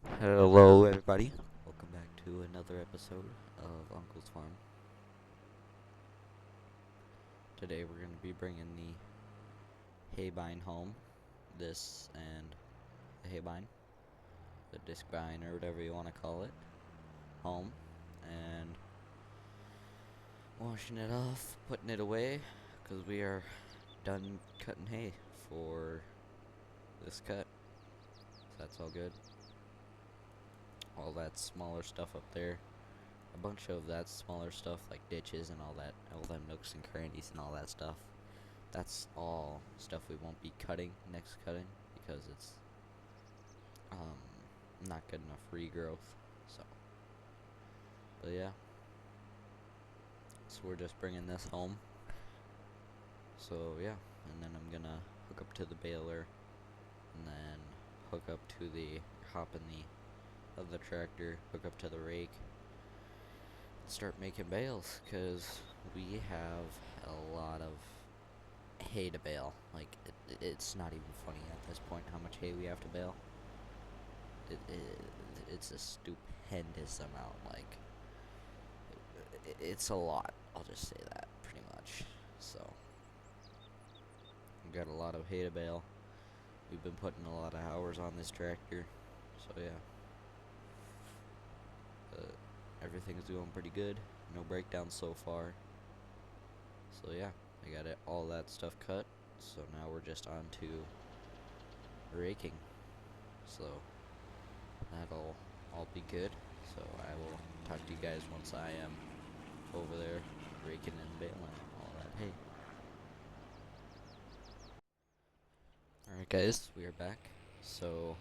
Hello, everybody. Welcome back to another episode of Uncle's Farm. Today, we're going to be bringing the haybine home. This and the haybine, the disc vine, or whatever you want to call it, home. And washing it off, putting it away, because we are done cutting hay for this cut. So that's all good. All that smaller stuff up there. A bunch of that smaller stuff like ditches and all them nooks and crannies and all that stuff. That's all stuff we won't be cutting next cutting because it's not good enough regrowth. So, but yeah, so we're just bringing this home. So yeah, and then I'm gonna hook up to the baler, and then hook up to the hop in the other tractor, hook up to the rake, start making bales, because we have a lot of hay to bale. Like, it's not even funny at this point how much hay we have to bale. It's a stupendous amount. Like, it's a lot. I'll just say that, pretty much. So, we've got a lot of hay to bale. We've been putting a lot of hours on this tractor. So, yeah. Everything's doing pretty good. No breakdowns so far. So yeah, I got all that stuff cut. So now we're just on to raking. So that'll all be good. So I will talk to you guys once I am over there raking and baling all that hay. Alright guys, we are back. So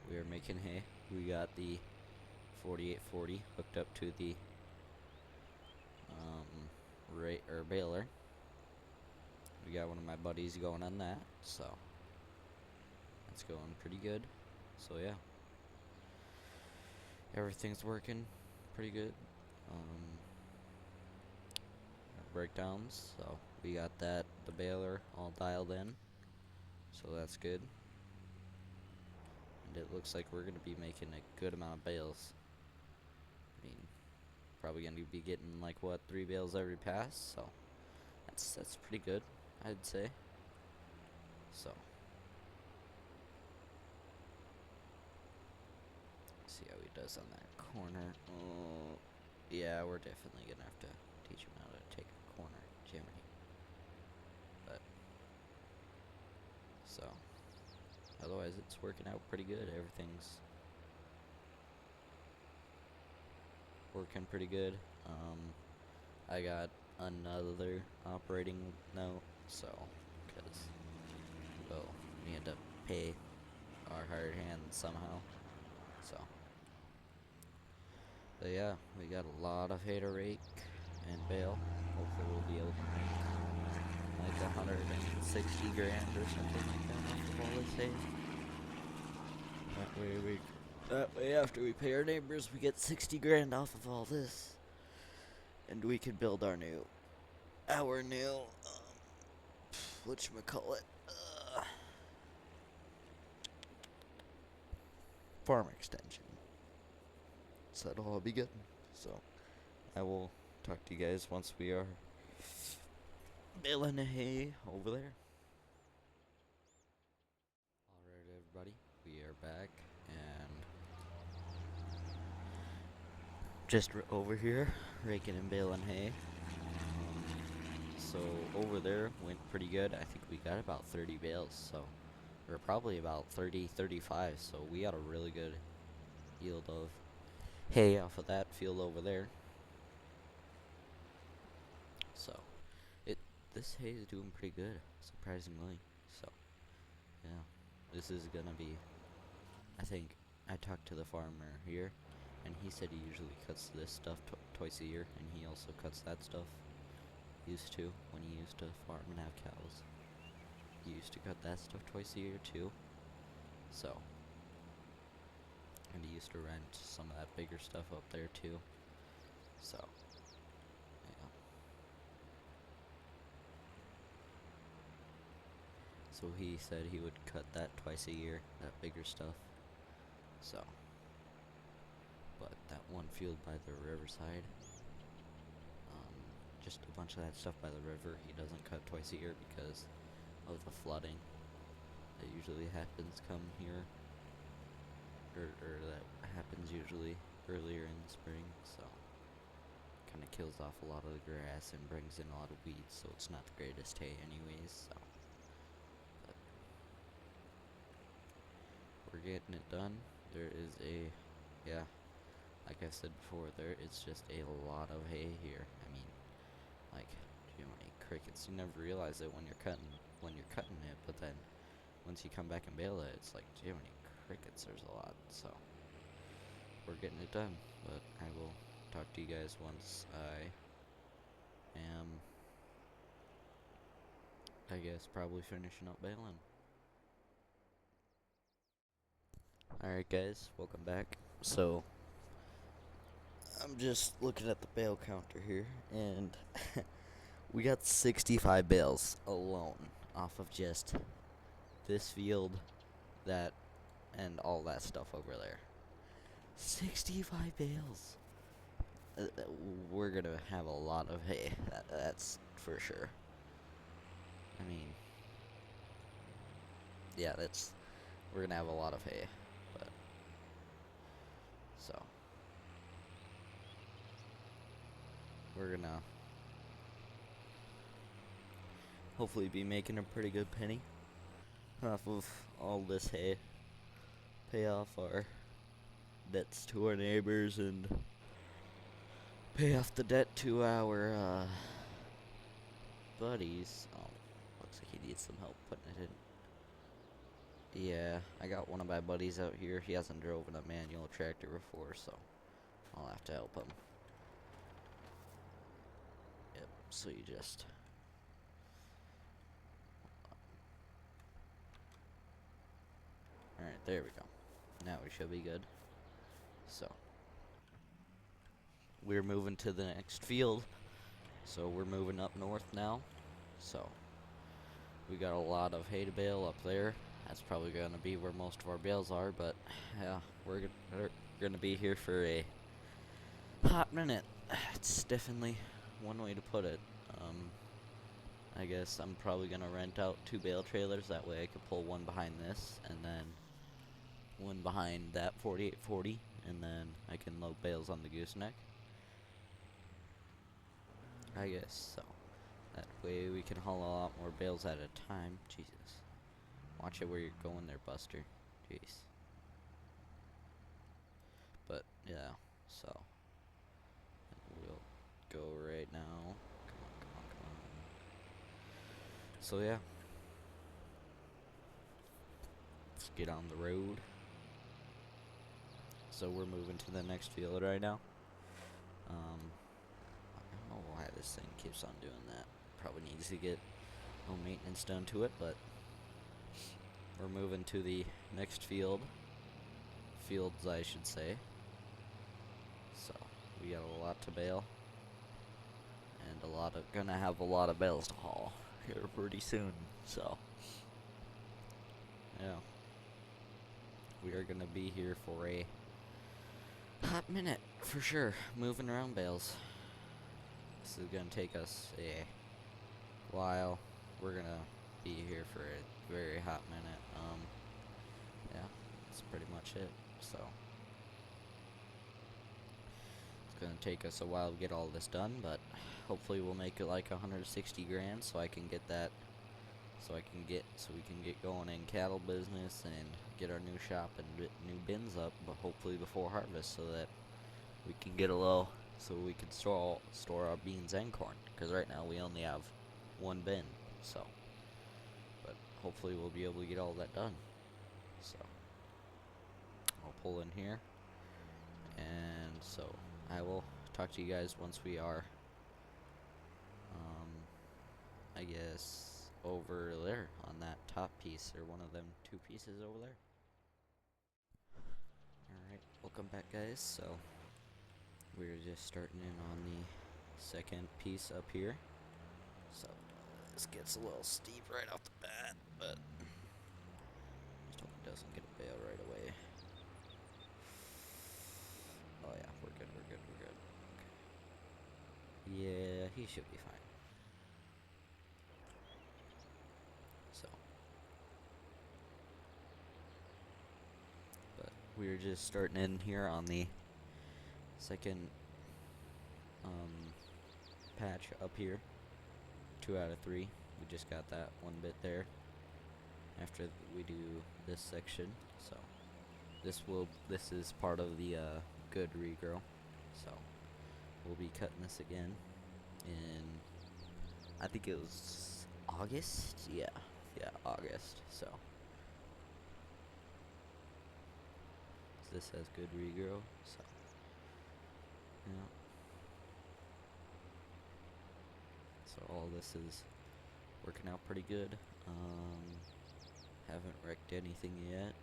we are making hay. We got the 4840 hooked up to the baler. We got one of my buddies going on that, so that's going pretty good. So yeah, everything's working pretty good. Breakdowns, so we got the baler all dialed in, so that's good. And it looks like we're gonna be making a good amount of bales. I mean, probably gonna be getting like what, 3 bales every pass, so that's pretty good, I'd say. So see how he does on that corner. Oh, yeah, we're definitely gonna have to teach him how to take a corner, Jiminy. But so otherwise, it's working out pretty good. Everything's working pretty good. I got another operating note, so because well, we had to pay our hired hand somehow. So, but yeah, we got a lot of hay to rake and bale. Hopefully, we'll be able to make like 160 grand or something like that off of all this hay. That way, after we pay our neighbors, we get 60 grand off of all this, and we can build our new whatchamacallit, farm extension. So that'll all be good. So I will talk to you guys once we are baling the hay over there. Alright, everybody, we are back and just over here raking and baling hay. So over there went pretty good. I think we got about 30 bales, so or probably about 30, 35. So we got a really good yield of hay off of that field over there. So this hay is doing pretty good, surprisingly. So yeah, this is gonna be. I think I talked to the farmer here, and he said he usually cuts this stuff twice a year, and he also cuts that stuff. Used to when he used to farm and have cows. He used to cut that stuff twice a year too. So, and he used to rent some of that bigger stuff up there too. So, yeah. So he said he would cut that twice a year, that bigger stuff. So, but that one field by the riverside, just a bunch of that stuff by the river, he doesn't cut twice a year because of the flooding that usually happens come here, or that happens usually earlier in the spring, so kind of kills off a lot of the grass and brings in a lot of weeds, so it's not the greatest hay anyways, so but we're getting it done. There is yeah, like I said before, there is just a lot of hay here. I mean, like, do you know any crickets? You never realize it when you're cutting it, but then once you come back and bale it, it's like, do you know any crickets? There's a lot, so we're getting it done, but I will talk to you guys once I am, I guess, probably finishing up baling. Alright guys, welcome back. So, I'm just looking at the bale counter here, and we got 65 bales alone off of just this field, that, and all that stuff over there. 65 bales! We're gonna have a lot of hay, that's for sure. I mean, yeah, we're gonna have a lot of hay, but, so, we're gonna hopefully be making a pretty good penny off of all this hay, pay off our debts to our neighbors, and pay off the debt to our, buddies. Oh, looks like he needs some help putting it in. Yeah, I got one of my buddies out here. He hasn't driven a manual tractor before, so I'll have to help him. Yep, so you just... Alright, there we go. Now we should be good. So, we're moving to the next field. So we're moving up north now. So, we got a lot of hay to bale up there. That's probably going to be where most of our bales are, but yeah, we're going to be here for a hot minute. It's definitely one way to put it. I guess I'm probably going to rent out 2 bale trailers, that way I could pull one behind this, and then one behind that 4840, and then I can load bales on the gooseneck. I guess so. That way we can haul a lot more bales at a time. Jesus. Watch it where you're going there, Buster. Jeez. But, yeah, so. We'll go right now. Come on, come on, come on. So, yeah. Let's get on the road. So, we're moving to the next field right now. I don't know why this thing keeps on doing that. Probably needs to get no maintenance done to it, but we're moving to the next fields, I should say. So we got a lot to bale, and gonna have a lot of bales to haul here pretty soon. So yeah, we are gonna be here for a hot minute for sure, moving around bales. This is gonna take us a while. We're gonna be here for a very hot minute. Yeah, that's pretty much it. So it's gonna take us a while to get all this done, but hopefully we'll make it like 160 grand, so I can get that. So we can get going in cattle business and get our new shop and new bins up, but hopefully before harvest, so that we can get a low, so we can store our beans and corn. Because right now we only have one bin, so. But hopefully we'll be able to get all that done. So I'll pull in here, and so I will talk to you guys once we are, I guess, over there on that top piece, or one of them 2 pieces over there. Alright, welcome back guys. So we're just starting in on the second piece up here. So this gets a little steep right off the bat, but doesn't get a bale right away. Oh yeah, we're good, we're good, we're good. Okay. Yeah, he should be fine. So. But we're just starting in here on the second patch up here. 2 out of 3. We just got that one bit there after we do this section. So this is part of the good regrow. So we'll be cutting this again in, I think it was August. Yeah, August. So this has good regrow. So yeah. So all this is working out pretty good. Haven't wrecked anything yet.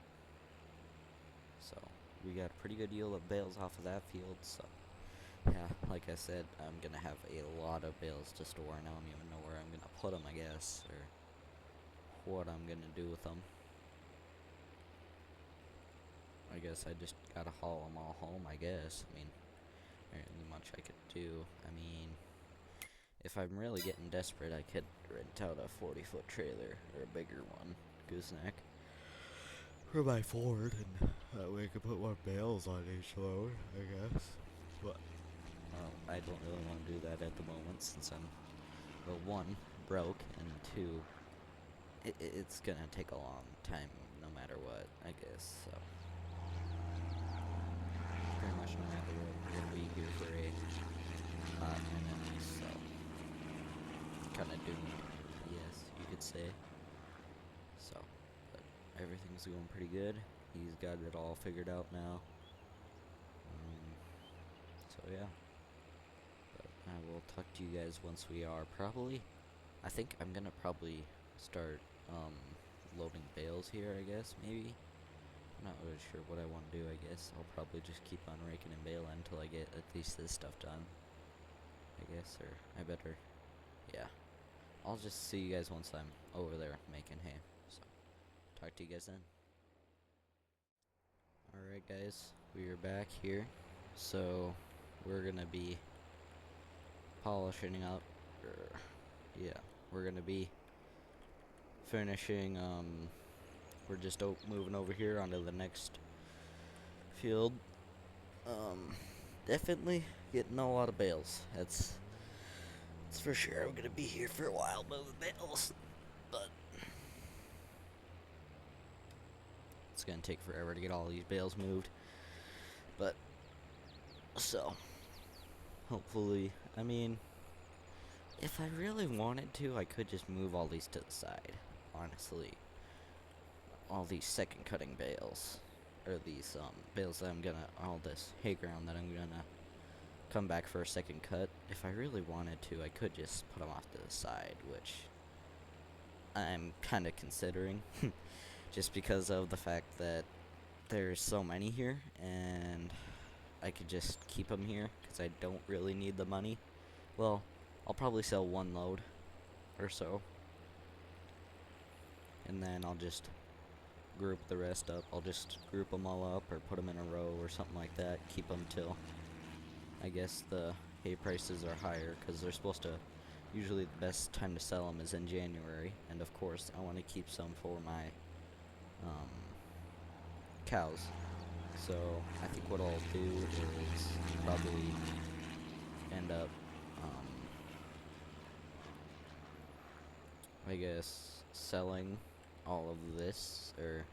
So we got a pretty good yield of bales off of that field. So yeah, like I said, I'm gonna have a lot of bales to store, and I don't even know where I'm gonna put them, I guess, or what I'm gonna do with them. I guess I just gotta haul them all home, I guess. I mean, there ain't much I could do. I mean, if I'm really getting desperate, I could rent out a 40-foot trailer, or a bigger one, gooseneck, for my Ford, and that way I could put more bales on each load, I guess. But I don't really want to do that at the moment, since I'm, well, 1, broke, and 2, it's gonna take a long time, no matter what, I guess, so. Pretty much no matter what, we're gonna be here for a hot minute, so. Kinda doomed, yes, you could say. So, but everything's going pretty good. He's got it all figured out now. So yeah. But I will talk to you guys once we are probably. I think I'm gonna probably start loading bales here, I guess, maybe. I'm not really sure what I want to do, I guess. I'll probably just keep on raking and baling until I get at least this stuff done, I guess, or I better, yeah. I'll just see you guys once I'm over there making hay, so talk to you guys then. Alright guys, we are back here, so we're gonna be polishing up, yeah, we're gonna be finishing, we're just moving over here onto the next field. Definitely getting a lot of bales. That's for sure. I'm gonna be here for a while moving bales, but it's gonna take forever to get all these bales moved. But so hopefully, I mean, if I really wanted to, I could just move all these to the side. Honestly, all these second cutting bales, or these bales that I'm gonna, all this hay ground that I'm gonna come back for a second cut. If I really wanted to, I could just put them off to the side, which I'm kind of considering, just because of the fact that there's so many here, and I could just keep them here because I don't really need the money. Well, I'll probably sell 1 load or so, and then I'll just group the rest up. I'll just group them all up or put them in a row or something like that. Keep them till, I guess, the hay prices are higher, because they're supposed to, usually the best time to sell them is in January, and of course I want to keep some for my cows. So I think what I'll do is probably end up, I guess, selling all of this, or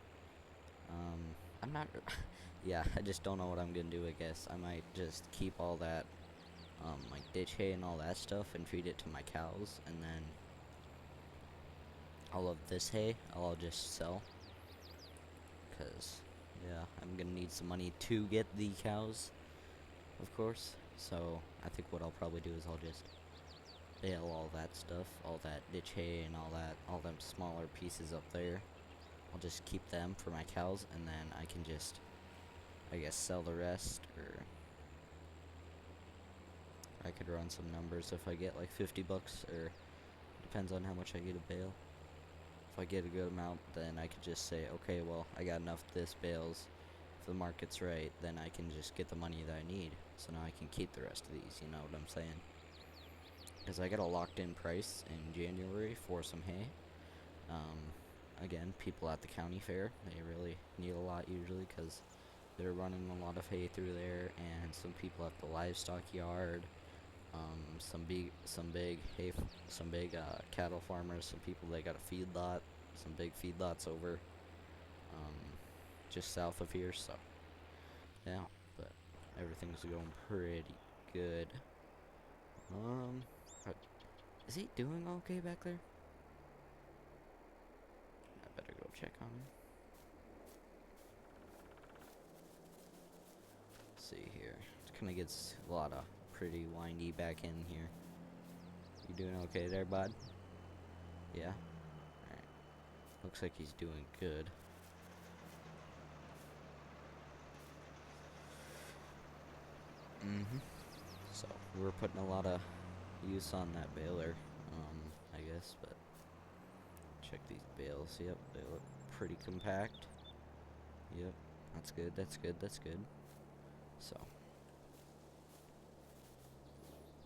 I'm not yeah, I just don't know what I'm gonna do. I guess I might just keep all that like ditch hay and all that stuff and feed it to my cows, and then all of this hay I'll just sell, because yeah, I'm gonna need some money to get the cows, of course. So I think what I'll probably do is I'll just bale all that stuff, all that ditch hay and all them smaller pieces up there. I'll just keep them for my cows, and then I can just, I guess, sell the rest, or I could run some numbers if I get like 50 bucks, or depends on how much I get a bale. if I get a good amount, then I could just say, okay, well, I got enough this bales. If the market's right, then I can just get the money that I need. So now I can keep the rest of these, you know what I'm saying? Because I got a locked-in price in January for some hay. Again, people at the county fair, they really need a lot usually because they're running a lot of hay through there, and some people at the livestock yard, some big cattle farmers, some people they got a feedlot, some big feedlots over just south of here. So yeah, but everything's going pretty good. Uh, is he doing okay back there? I better go check on him. Let's see here. It kind of gets a lot of pretty windy back in here. You doing okay there, bud? Yeah? Alright. Looks like he's doing good. So, we're putting a lot of use on that baler, I guess, but check these bales. Yep, they look pretty compact. Yep, that's good, that's good, that's good. So,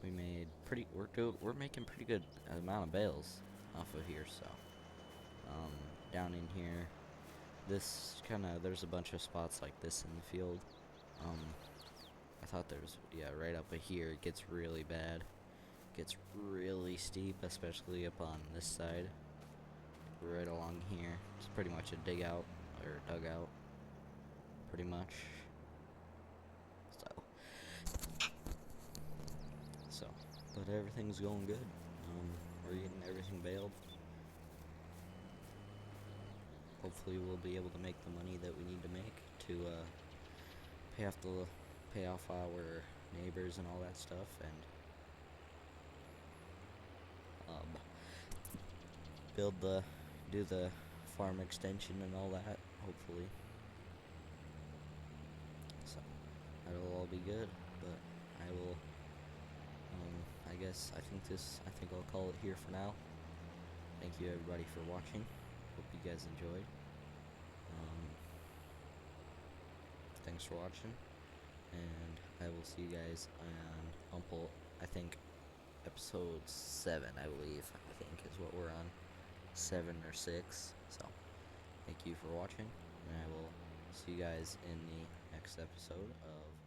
we're making pretty good amount of bales off of here, so. Down in here, there's a bunch of spots like this in the field. I thought right up here it gets really bad. Gets really steep, especially up on this side. Right along here. It's pretty much a dugout, pretty much. So, but everything's going good. We're getting everything baled. Hopefully we'll be able to make the money that we need to make to pay off our neighbors and all that stuff, and do the farm extension and all that, hopefully. So that'll all be good, but I will I think I'll call it here for now. Thank you everybody for watching. Hope you guys enjoyed. Thanks for watching, and I will see you guys on I think episode 7, I believe, is what we're on. 7 or 6. So thank you for watching, and I will see you guys in the next episode of